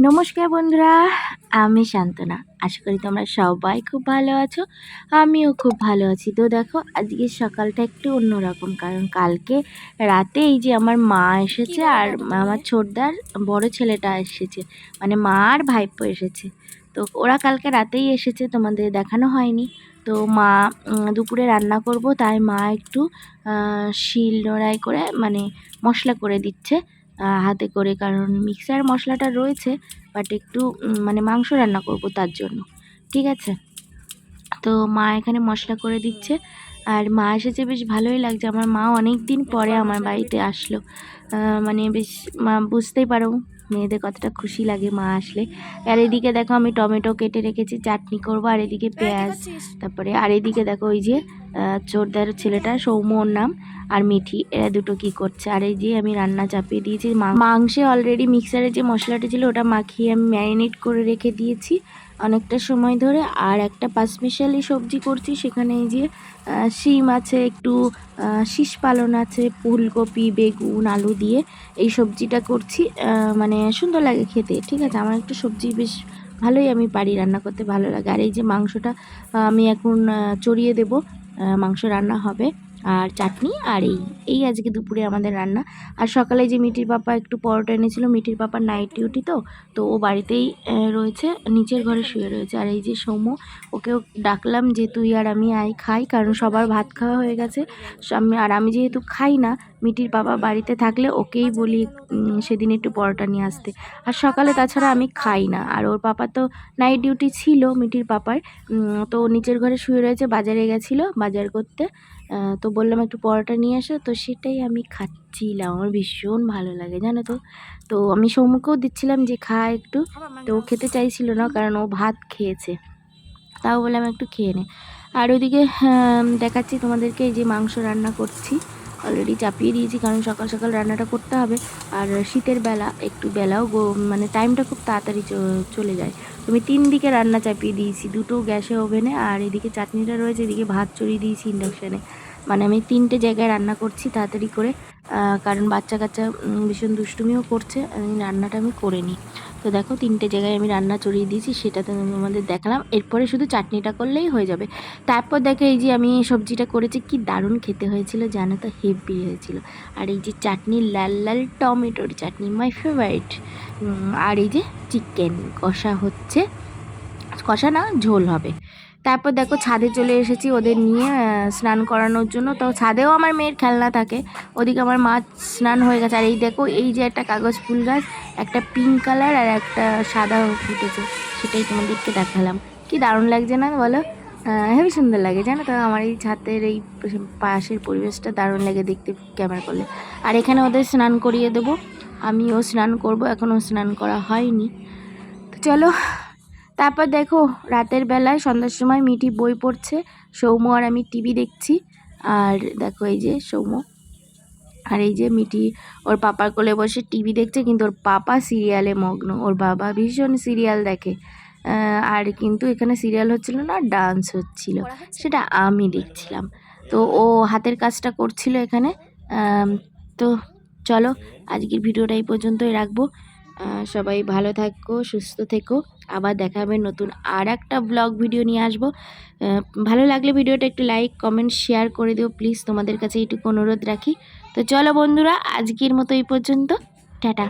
নমস্কার বন্ধুরা, আমি শান্তনা। আশা করি তোমরা সবাই খুব ভালো আছো, আমিও খুব ভালো আছি। তো দেখো আজকে সকালটা একটু অন্যরকম, কারণ কালকে রাতে এই যে আমার মা এসেছে আর আমার ছোটদার বড় ছেলেটা এসেছে, মানে মা আর ভাইপো এসেছে। তো ওরা কালকে রাতেই এসেছে, তোমাদের দেখানো হয়নি। তো মা দুপুরে রান্না করব, তাই মা একটু শিল নোড়াই করে মানে মশলা করে দিচ্ছে হাতে করে, কারণ মিক্সার মশলাটা রয়েছে, বাট একটু মানে মাংস রান্না করব তার জন্য। ঠিক আছে, তো মা এখানে মশলা করে দিচ্ছে। আর মা এসেছে, বেশ ভালোই লাগছে। আমার মা অনেক দিন পরে আমার বাড়িতে আসলো, মানে বেশ মা বুঝতেই পারো মেয়েদের কতটা খুশি লাগে মা আসলে। আর এদিকে দেখো আমি টমেটো কেটে রেখেছি, চাটনি করবো। আর এদিকে পেঁয়াজ, তারপরে আর এদিকে দেখো ওই যে ছোটদার ছেলেটা সৌম্যর নাম আর মিঠি, এরা দুটো কি করছে। আর এই যে আমি রান্না চাপিয়ে দিয়েছি। মাংসে অলরেডি মিক্সারে যে মশলাটা ছিল ওটা মাখিয়ে আমি ম্যারিনেট করে রেখে দিয়েছি অনেকটা সময় ধরে। আর একটা পাঁচমিশালি সবজি করছি, সেখানে এই যে শিম আছে, একটু শীষ পালন আছে, ফুলকপি, বেগুন, আলু দিয়ে এই সবজিটা করছি। মানে সুন্দর লাগে খেতে। ঠিক আছে, আমার একটু সবজি বেশ ভালোই আমি পারি রান্না করতে, ভালো লাগে। আর এই যে মাংসটা আমি এখন চড়িয়ে দেব, মাংস রান্না হবে। আর চাটনি আর এই আজকে দুপুরে আমাদের রান্না। আর সকালে যে মিটির পাপা একটু পরোটা এনেছিল, মিটির পাপার নাইট ডিউটি, তো ও বাড়িতেই রয়েছে, নিচের ঘরে শুয়ে রয়েছে। আর এই যে সৌম্য, ওকেও ডাকলাম যে তুই আর আমি খাই, কারণ সবার ভাত খাওয়া হয়ে গেছে। আমি যেহেতু খাই না, মিটির পাপা বাড়িতে থাকলে ওকেই বলি সেদিন একটু পরোটা নিয়ে আসতে। আর সকালে তাছাড়া আমি খাই না। আর ওর পাপা তো নাইট ডিউটি ছিল মিটির পাপার, তো নিচের ঘরে শুয়ে রয়েছে, বাজারে গেছিলো বাজার করতে। তো বললাম একটু পরোটা নিয়ে আসো, তো সেটাই আমি খাচ্ছিলাম। আমার ভীষণ ভালো লাগে জানো তো। তো আমি সৌম্যকেও দিচ্ছিলাম যে খা একটু, তো ও খেতে চাইছিল না, কারণ ও ভাত খেয়েছে। তাও বললাম একটু খেয়ে নে। আর ওইদিকে দেখাচ্ছি তোমাদেরকে, এই যে মাংস রান্না করছি, অলরেডি চাপিয়ে দিয়েছি, কারণ সকাল সকাল রান্নাটা করতে হবে। আর শীতের বেলা একটু বেলাও মানে টাইমটা খুব তাড়াতাড়ি চলে যায়। তুমি 3 দিকে রান্না চাপিয়ে দিয়েছি, দুটো গ্যাসে ওভেনে, আর এদিকে চাটনিটা রয়েছে, এদিকে ভাত চড়িয়ে দিয়েছি ইন্ডাকশানে। মানে আমি 3টে জায়গায় রান্না করছি তাড়াতাড়ি করে, কারণ বাচ্চা কাচ্চা ভীষণ দুষ্টুমিও করছে, রান্নাটা আমি করে নিই। তো দেখো 3টে জায়গায় আমি রান্না চড়িয়ে দিয়েছি, সেটা তো আমাদের দেখালাম। এরপরে শুধু চাটনিটা করলেই হয়ে যাবে। তারপর দেখো এই যে আমি সবজিটা করেছি, কি দারুণ খেতে হয়েছিল জানো তো, হেভি হয়েছিল। আর এই যে চাটনি, লাল লাল টমেটোর চাটনি, মাই ফেভারিট। আর এই যে চিকেন কষা হচ্ছে, কষা না ঝোল হবে। তারপর দেখো ছাদে চলে এসেছি ওদের নিয়ে স্নান করানোর জন্য। তো ছাদেও আমার মেয়ের খেলনা থাকে, ওদিকে আমার মা স্নান হয়ে গেছে। আর এই দেখো এই যে একটা কাগজ ফুল গাছ, একটা পিঙ্ক কালার আর একটা সাদা ফুটেছে, সেটাই তোমাদেরকে দেখালাম। কি দারুণ লাগছে না বলো? হেবি সুন্দর লাগে জানো তো। আমার এই ছাদের এই পাশের পরিবেশটা দারুণ লাগে দেখতে ক্যামেরা করলে। আর এখানে ওদের স্নান করিয়ে দেবো, আমিও স্নান করব, এখনও স্নান করা হয়নি। তো চলো। তারপর দেখো রাতের বেলায় সন্ধ্যার সময় মিঠি বই পড়ছে, সৌম্য আর আমি টিভি দেখছি। আর দেখো এই যে সৌম্য আর এই যে মিঠি ওর পাপার কোলে বসে টিভি দেখছে, কিন্তু ওর পাপা সিরিয়ালে মগ্ন। ওর বাবা ভীষণ সিরিয়াল দেখে, আর কিন্তু এখানে সিরিয়াল হচ্ছিল না, ডান্স হচ্ছিল, সেটা আমি দেখছিলাম। তো ও হাতের কাজটা করছিল এখানে। তো চলো আজকের ভিডিওটা এই পর্যন্তই রাখবো। সবাই ভালো থাকো, সুস্থ থেকো। আবার দেখা হবে নতুন আর একটা ব্লগ ভিডিও নিয়ে আসবো। ভালো লাগলে ভিডিওটা একটু লাইক কমেন্ট শেয়ার করে দিও প্লিজ, তোমাদের কাছে এইটুকু অনুরোধ রাখি। তো চলো বন্ধুরা, আজকের মতো এই পর্যন্ত, টাটা।